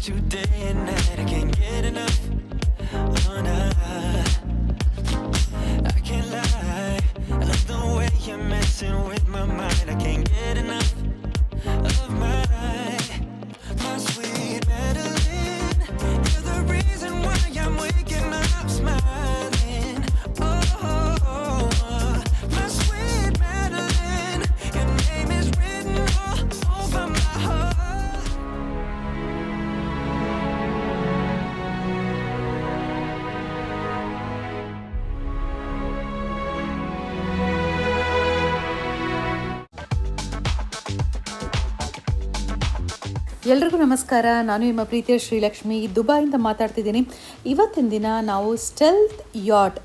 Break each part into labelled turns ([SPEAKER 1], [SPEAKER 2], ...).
[SPEAKER 1] about you day and night. I can't get enough. Oh, nah. I can't lie. I love the way you're messing with my mind. I can't get enough of my sweet Madeline. You're the reason why I'm waking up smiling. Oh, my sweet Madeline. Your name is written all over my heart.
[SPEAKER 2] ಎಲ್ರಿಗೂ ನಮಸ್ಕಾರ. ನಾನು ನಿಮ್ಮ ಪ್ರೀತಿಯ ಶ್ರೀಲಕ್ಷ್ಮಿ ದುಬೈಯಿಂದ ಮಾತಾಡ್ತಿದ್ದೀನಿ. ಇವತ್ತಿನ ದಿನ ನಾವು stealth at,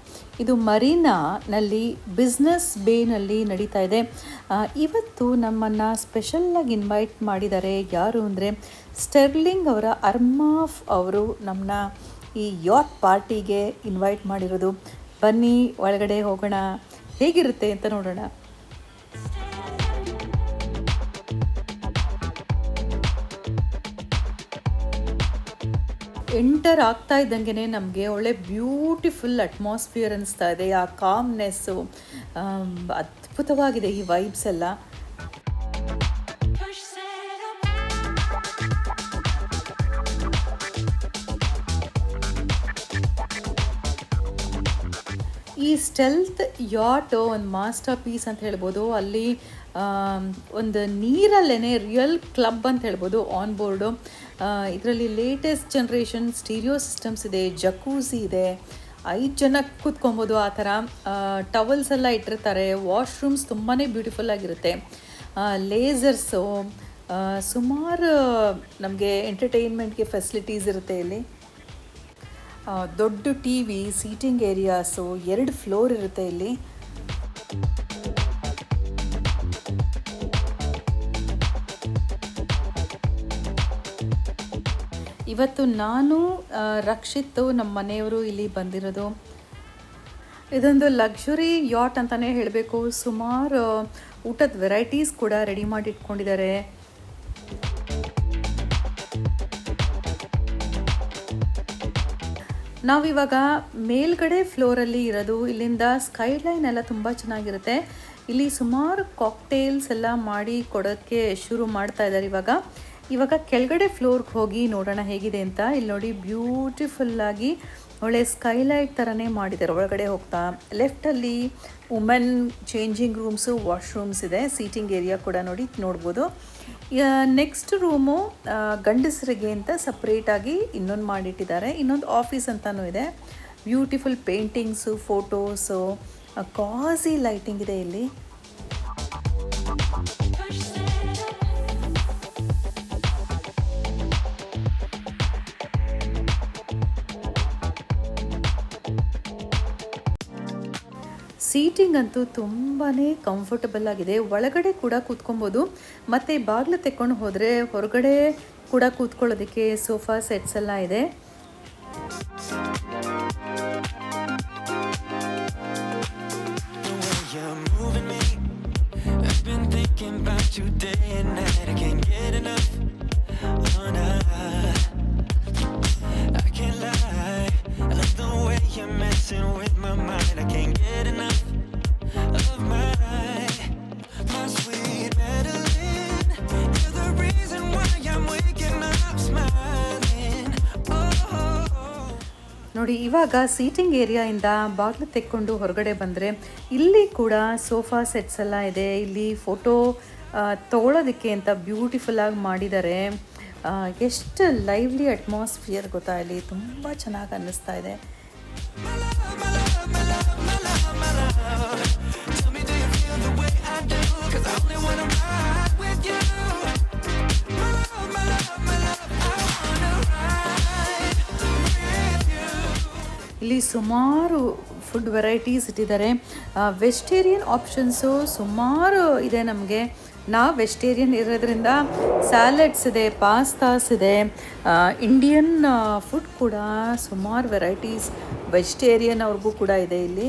[SPEAKER 2] ಇದು ಮರೀನಾನಲ್ಲಿ ಬಿಸ್ನೆಸ್ ಬೇನಲ್ಲಿ ನಡೀತಾ ಇದೆ. ಇವತ್ತು ನಮ್ಮನ್ನು ಸ್ಪೆಷಲ್ಲಾಗಿ ಇನ್ವೈಟ್ ಮಾಡಿದ್ದಾರೆ. ಯಾರು ಅಂದರೆ ಸ್ಟೆರ್ಲಿಂಗ್ ಅವರ ಅರ್ಮಾಫ್ ಅವರು ನಮ್ಮನ್ನ ಈ ಯಾಟ್ ಪಾರ್ಟಿಗೆ ಇನ್ವೈಟ್ ಮಾಡಿರೋದು. ಬನ್ನಿ ಒಳಗಡೆ ಹೋಗೋಣ, ಹೇಗಿರುತ್ತೆ ಅಂತ ನೋಡೋಣ. ಎಂಟರ್ ಆಗ್ತಾ ಇದ್ದಂಗೆ ನಮಗೆ ಒಳ್ಳೆ ಬ್ಯೂಟಿಫುಲ್ ಅಟ್ಮಾಸ್ಫಿಯರ್ ಅನಿಸ್ತಾ ಇದೆ. ಆ ಕಾಮ್ನೆಸ್ಸು ಅದ್ಭುತವಾಗಿದೆ, ಈ ವೈಬ್ಸ್ ಎಲ್ಲ. ಈ ಸ್ಟೆಲ್ತ್ ಯಾಟ್ ಒಂದು ಮಾಸ್ಟರ್ ಪೀಸ್ ಅಂತ ಹೇಳ್ಬೋದು. ಅಲ್ಲಿ ಒಂದು ನೀರಲ್ಲೇ ರಿಯಲ್ ಕ್ಲಬ್ ಅಂತ ಹೇಳ್ಬೋದು ಆನ್ ಬೋರ್ಡು. ಇದರಲ್ಲಿ ಲೇಟೆಸ್ಟ್ ಜನ್ರೇಷನ್ ಸ್ಟೀರಿಯೋ ಸಿಸ್ಟಮ್ಸ್ ಇದೆ, ಜಕೂಸಿ ಇದೆ, 5 ಜನ ಕೂತ್ಕೊಬೋದು ಆ ಥರ. ಟವಲ್ಸ್ ಎಲ್ಲ ಇಟ್ಟಿರ್ತಾರೆ. ವಾಶ್ರೂಮ್ಸ್ ತುಂಬಾ ಬ್ಯೂಟಿಫುಲ್ ಆಗಿರುತ್ತೆ. ಲೇಸರ್ಸು, ಸುಮಾರು ನಮಗೆ ಎಂಟರ್ಟೈನ್ಮೆಂಟ್ಗೆ ಫೆಸಿಲಿಟೀಸ್ ಇರುತ್ತೆ ಇಲ್ಲಿ. ದೊಡ್ಡ TV, seating areas, 2 floor ಇರುತ್ತೆ ಇಲ್ಲಿ. ಇವತ್ತು ನಾನು ರಕ್ಷಿತ್ ನಮ್ಮ ಮನೆಯವರು ಇಲ್ಲಿ ಬಂದಿರೋದು. ಇದೊಂದು ಲಕ್ಸುರಿ ಯಾಟ್ ಅಂತಲೇ ಹೇಳಬೇಕು. ಸುಮಾರು ಊಟದ ವೆರೈಟೀಸ್ ಕೂಡ ರೆಡಿ ಮಾಡಿ ಇಟ್ಕೊಂಡಿದ್ದಾರೆ. ನಾವಿವಾಗ ಮೇಲ್ಗಡೆ ಫ್ಲೋರಲ್ಲಿ ಇರೋದು. ಇಲ್ಲಿಂದ ಸ್ಕೈಲೈನ್ ಎಲ್ಲ ತುಂಬ ಚೆನ್ನಾಗಿರುತ್ತೆ. ಇಲ್ಲಿ ಸುಮಾರು ಕಾಕ್ಟೇಲ್ಸ್ ಎಲ್ಲ ಮಾಡಿ ಕೊಡೋಕ್ಕೆ ಶುರು ಮಾಡ್ತಾ ಇದ್ದಾರೆ ಇವಾಗ ಕೆಳಗಡೆ ಫ್ಲೋರ್ಗೆ ಹೋಗಿ ನೋಡೋಣ ಹೇಗಿದೆ ಅಂತ. ಇಲ್ಲಿ ನೋಡಿ, ಬ್ಯೂಟಿಫುಲ್ಲಾಗಿ ಒಳ್ಳೆ ಸ್ಕೈಲೈಟ್ ಥರನೇ ಮಾಡಿದ್ದಾರೆ. ಒಳಗಡೆ ಹೋಗ್ತಾ ಲೆಫ್ಟಲ್ಲಿ ವುಮೆನ್ ಚೇಂಜಿಂಗ್ ರೂಮ್ಸು, ವಾಶ್ರೂಮ್ಸ್ ಇದೆ, ಸೀಟಿಂಗ್ ಏರಿಯಾ ಕೂಡ ನೋಡ್ಬೋದು. ನೆಕ್ಸ್ಟ್ ರೂಮು ಗಂಡಸರಿಗೆ ಅಂತ ಸಪ್ರೇಟಾಗಿ ಇನ್ನೊಂದು ಮಾಡಿಟ್ಟಿದ್ದಾರೆ. ಇನ್ನೊಂದು ಆಫೀಸ್ ಅಂತಲೂ ಇದೆ. ಬ್ಯೂಟಿಫುಲ್ ಪೇಂಟಿಂಗ್ಸು, ಫೋಟೋಸು, ಕಾಸಿ ಲೈಟಿಂಗ್ ಇದೆ ಇಲ್ಲಿ. ಸೀಟಿಂಗ್ ಅಂತೂ ತುಂಬಾ ಕಂಫರ್ಟಬಲ್ ಆಗಿದೆ. ಒಳಗಡೆ ಕೂಡ ಕೂತ್ಕೊಬೋದು. ಮತ್ತು ಬಾಗಿಲು ತೆಕ್ಕೊಂಡು ಹೋದರೆ ಹೊರಗಡೆ ಕೂಡ ಕೂತ್ಕೊಳ್ಳೋದಕ್ಕೆ ಸೋಫಾ ಸೆಟ್ಸ್ ಎಲ್ಲ ಇದೆ. ನೋಡಿ, ಇವಾಗ ಸೀಟಿಂಗ್ ಏರಿಯಾಯಿಂದ ಬಾಗಿಲು ತೆಕ್ಕೊಂಡು ಹೊರಗಡೆ ಬಂದರೆ ಇಲ್ಲಿ ಕೂಡ ಸೋಫಾ ಸೆಟ್ಸ್ ಎಲ್ಲ ಇದೆ. ಇಲ್ಲಿ ಫೋಟೋ ತೊಗೊಳೋದಕ್ಕೆ ಅಂತ ಬ್ಯೂಟಿಫುಲ್ಲಾಗಿ ಮಾಡಿದ್ದಾರೆ. ಎಷ್ಟು ಲೈವ್ಲಿ ಅಟ್ಮಾಸ್ಫಿಯರ್ ಗೊತ್ತಾ, ಇಲ್ಲಿ ತುಂಬ ಚೆನ್ನಾಗಿ ಅನ್ನಿಸ್ತಾ ಇದೆ. ಇಲ್ಲಿ ಸುಮಾರು ಫುಡ್ ವೆರೈಟೀಸ್ ಇಟ್ಟಿದ್ದಾರೆ. ವೆಜಿಟೇರಿಯನ್ ಆಪ್ಷನ್ಸು ಸುಮಾರು ಇದೆ ನಮಗೆ. ನಾವು ವೆಜಿಟೇರಿಯನ್ ಇರೋದ್ರಿಂದ ಸ್ಯಾಲೆಡ್ಸ್ ಇದೆ, ಪಾಸ್ತಾಸ್ ಇದೆ, ಇಂಡಿಯನ್ ಫುಡ್ ಕೂಡ ಸುಮಾರು ವೆರೈಟೀಸ್ ವೆಜಿಟೇರಿಯನ್ ಅವ್ರಿಗೂ ಕೂಡ ಇದೆ ಇಲ್ಲಿ.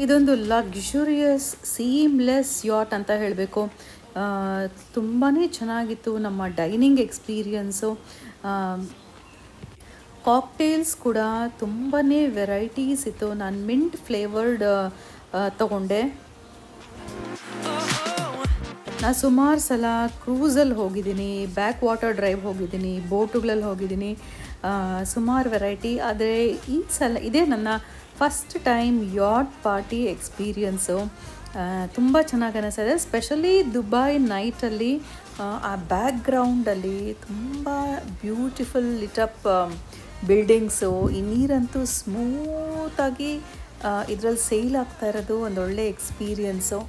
[SPEAKER 2] ಇದೊಂದು ಲಕ್ಸುರಿಯಸ್ ಸೀಮ್ಲೆಸ್ ಯಾಟ್ ಅಂತ ಹೇಳಬೇಕು. ತುಂಬಾ ಚೆನ್ನಾಗಿತ್ತು ನಮ್ಮ ಡೈನಿಂಗ್ ಎಕ್ಸ್ಪೀರಿಯನ್ಸು. ಕಾಕ್ಟೇಲ್ಸ್ ಕೂಡ ತುಂಬಾ ವೆರೈಟೀಸ್ ಇತ್ತು. ನಾನು ಮಿಂಟ್ ಫ್ಲೇವರ್ಡ್ ತೊಗೊಂಡೆ. ನಾನು ಸುಮಾರು ಸಲ ಕ್ರೂಸಲ್ಲಿ ಹೋಗಿದ್ದೀನಿ, ಬ್ಯಾಕ್ ವಾಟರ್ ಡ್ರೈವ್ ಹೋಗಿದ್ದೀನಿ, ಬೋಟುಗಳಲ್ಲಿ ಹೋಗಿದ್ದೀನಿ, ಸುಮಾರು ವೆರೈಟಿ. ಆದರೆ ಈ ಸಲ ಇದೇ ನನ್ನ first time at party experience. ತುಂಬ ಚೆನ್ನಾಗಿ ಅನಿಸಿದೆ. ಸ್ಪೆಷಲಿ ದುಬೈ ನೈಟಲ್ಲಿ ಆ ಬ್ಯಾಕ್ಗ್ರೌಂಡಲ್ಲಿ ತುಂಬ ಬ್ಯೂಟಿಫುಲ್ ಲಿಟಪ್ ಬಿಲ್ಡಿಂಗ್ಸು, ಈ ನೀರಂತೂ ಸ್ಮೂತಾಗಿ ಇದರಲ್ಲಿ ಸೇಲ್ ಆಗ್ತಾ ಇರೋದು ಒಂದೊಳ್ಳೆ ಎಕ್ಸ್ಪೀರಿಯನ್ಸು.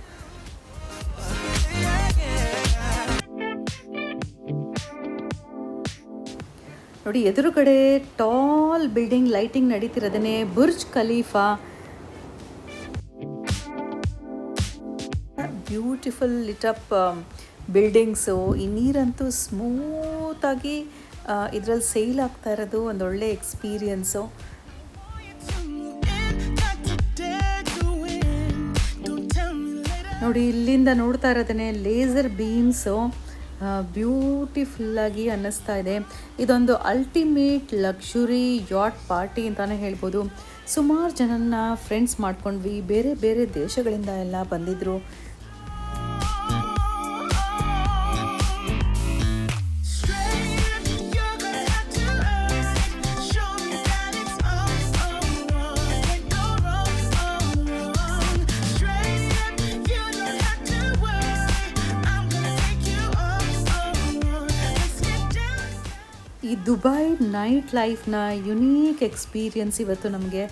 [SPEAKER 2] ನೋಡಿ, ಎದುರುಗಡೆ ಟಾಲ್ ಬಿಲ್ಡಿಂಗ್ ಲೈಟಿಂಗ್ ನಡೀತಿರೋದೇ Burj Khalifa. Beautiful lit up buildings, ಈ ನೀರಂತೂ ಸ್ಮೂತಾಗಿ ಇದರಲ್ಲಿ ಸೇಲ್ ಆಗ್ತಾ ಇರೋದು ಒಂದೊಳ್ಳೆ ಎಕ್ಸ್ಪೀರಿಯನ್ಸು. ನೋಡಿ, ಇಲ್ಲಿಂದ ನೋಡ್ತಾ ಇರೋದೇ ಲೇಸರ್ ಬೀಮ್ಸು ಬ್ಯೂಟಿಫುಲ್ಲಾಗಿ ಅನ್ನಿಸ್ತಾ ಇದೆ. ಇದೊಂದು ಅಲ್ಟಿಮೇಟ್ ಲಕ್ಸುರಿ ಯಾಟ್ ಪಾರ್ಟಿ ಅಂತಲೇ ಹೇಳ್ಬೋದು. ಸುಮಾರು ಜನನ್ನ ಫ್ರೆಂಡ್ಸ್ ಮಾಡ್ಕೊಂಡ್ವಿ, ಬೇರೆ ಬೇರೆ ದೇಶಗಳಿಂದ ಎಲ್ಲ ಬಂದಿದ್ದರು. ಈ ದುಬೈ ನೈಟ್ ಲೈಫ್ನ ಯುನೀಕ್ ಎಕ್ಸ್ಪೀರಿಯನ್ಸ್ ಇವತ್ತು ನಮಗೆ.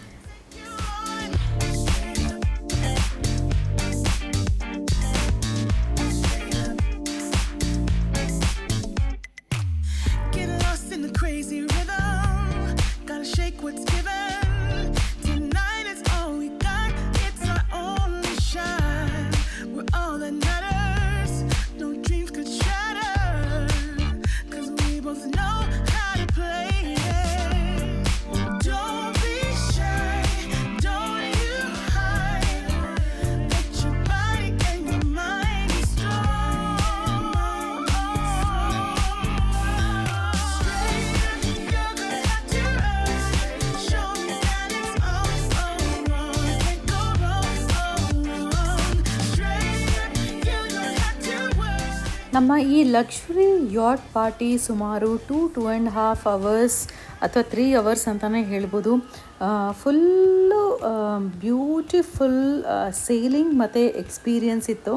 [SPEAKER 2] ನಮ್ಮ ಈ ಲಕ್ಸುರಿ ಯಾಟ್ ಪಾರ್ಟಿ ಸುಮಾರು 2.5 hours ಅಥವಾ 3 hours ಅಂತಲೇ ಹೇಳ್ಬೋದು. ಫುಲ್ಲು ಬ್ಯೂಟಿಫುಲ್ ಸೇಲಿಂಗ್ ಮತ್ತು ಎಕ್ಸ್ಪೀರಿಯನ್ಸ್ ಇತ್ತು.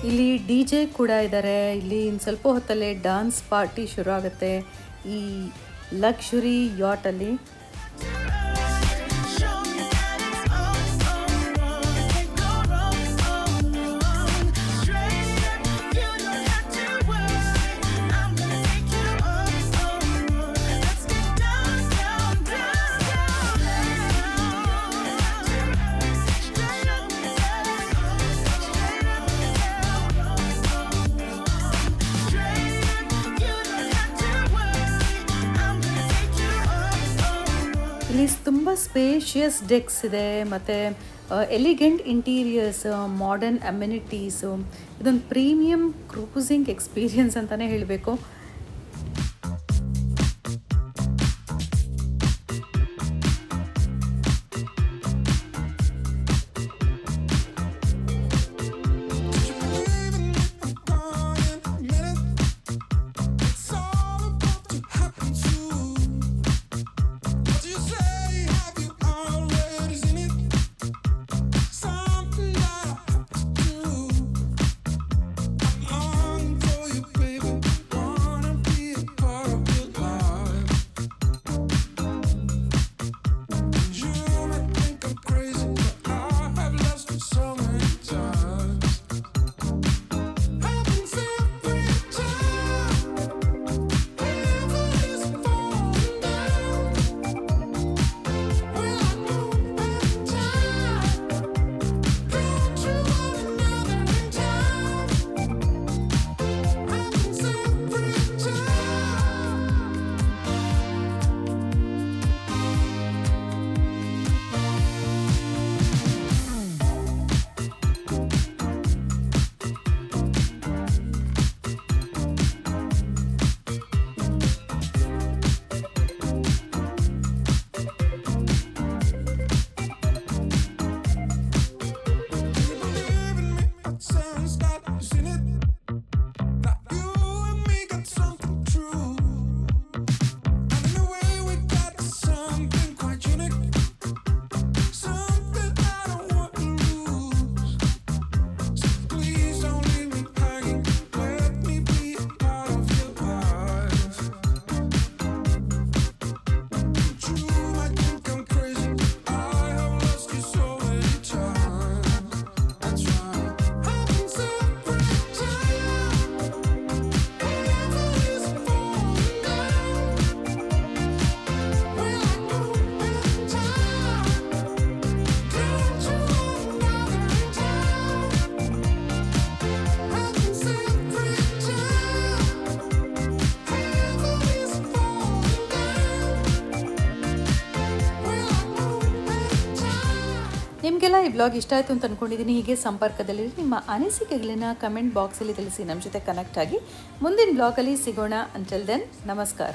[SPEAKER 2] ಇಲ್ಲಿ DJ ಕೂಡ ಇದ್ದಾರೆ. ಇಲ್ಲಿ ಇನ್ನು ಸ್ವಲ್ಪ ಹೊತ್ತಲ್ಲೇ ಡ್ಯಾನ್ಸ್ ಪಾರ್ಟಿ ಶುರು ಆಗುತ್ತೆ ಈ ಲಕ್ಸುರಿ ಯಾಟಲ್ಲಿ. ಇಲ್ಲಿ ತುಂಬ ಸ್ಪೇಷಿಯಸ್ ಡೆಕ್ಸ್ ಇದೆ ಮತ್ತು ಎಲಿಗೆಂಟ್ ಇಂಟೀರಿಯರ್ಸ್, ಮಾಡರ್ನ್ ಅಮ್ಯುನಿಟೀಸು. ಇದೊಂದು ಪ್ರೀಮಿಯಂ ಕ್ರೂಸಿಂಗ್ ಎಕ್ಸ್ಪೀರಿಯನ್ಸ್ ಅಂತಲೇ ಹೇಳಬೇಕು. ನಿಮಗೆಲ್ಲ ಈ ಬ್ಲಾಗ್ ಇಷ್ಟ ಆಯಿತು ಅಂತ ಅಂದ್ಕೊಂಡಿದ್ದೀನಿ. ಹೀಗೆ ಸಂಪರ್ಕದಲ್ಲಿ ನಿಮ್ಮ ಅನಿಸಿಕೆಗಳನ್ನ ಕಮೆಂಟ್ ಬಾಕ್ಸಲ್ಲಿ ತಿಳಿಸಿ ನಮ್ಮ ಜೊತೆ ಕನೆಕ್ಟ್ ಆಗಿ ಮುಂದಿನ ಬ್ಲಾಗಲ್ಲಿ ಸಿಗೋಣ. ಅಂಟಿಲ್ ದೆನ್ ನಮಸ್ಕಾರ.